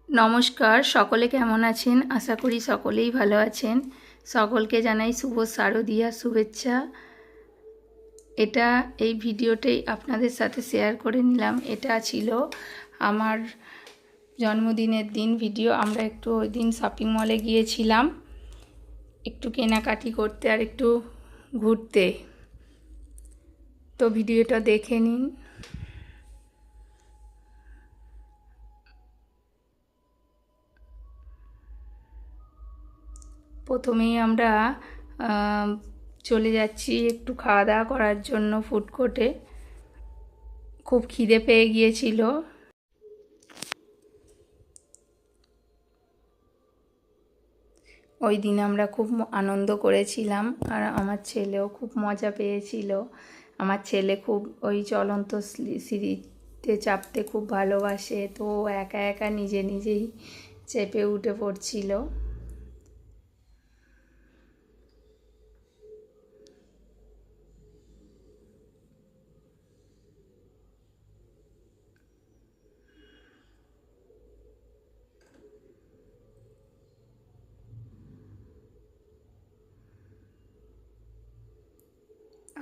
নমস্কার, সকলে কেমন আছেন? আশা করি সকলেই ভালো আছেন। সকলকে জানাই শুভ শারদীয়ার শুভেচ্ছা। এই ভিডিওটাই আপনাদের সাথে শেয়ার করে নিলাম। এটা ছিল আমার জন্মদিনের দিন ভিডিও। আমরা একটু ওই দিন শপিং মলে গিয়েছিলাম একটু কেনাকাটি করতে আর একটু ঘুরতে। তো ভিডিওটা দেখে নিন। প্রথমেই আমরা চলে যাচ্ছি একটু খাওয়া দাওয়া করার জন্য ফুড কোর্টে। খুব খিদে পেয়ে গিয়েছিল। ওই দিন আমরা খুব আনন্দ করেছিলাম আর আমার ছেলেও খুব মজা পেয়েছিল। আমার ছেলে খুব ওই চলন্ত সিঁড়িতে চাপতে খুব ভালোবাসে, তো একা একা নিজে নিজেই চেপে উঠে পড়ছিল।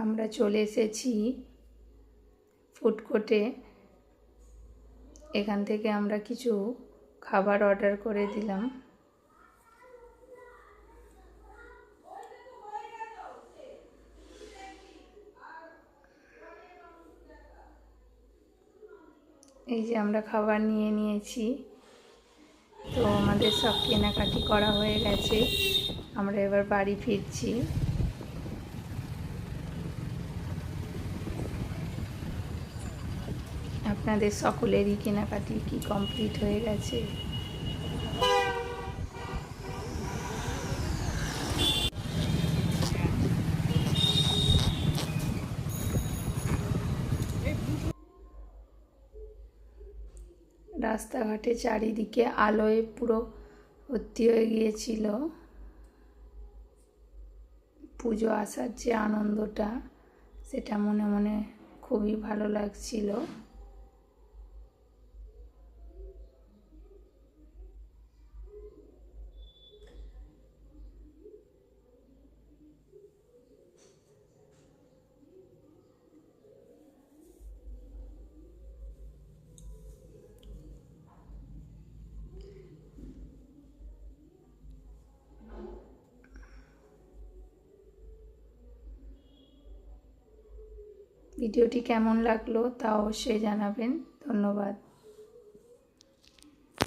আমরা চলে এসেছি ফুড কোর্টে। এখান থেকে আমরা কিছু খাবার অর্ডার করে দিলাম। এই যে আমরা খাবার নিয়ে নিয়েছি। তো আমাদের সব কেনাকাটি করা হয়ে গেছে। আমরা এবার বাড়ি ফিরছি। আপনাদের সকলেরই কেনাকাটি কি কমপ্লিট হয়ে গেছে? রাস্তাঘাটে চারিদিকে আলোয় পুরো ভর্তি হয়ে গিয়েছিল। পুজো আসার যে আনন্দটা, সেটা মনে মনে খুবই ভালো লাগছিল। ভিডিওটি কেমন লাগলো তা অবশ্যই জানাবেন। ধন্যবাদ।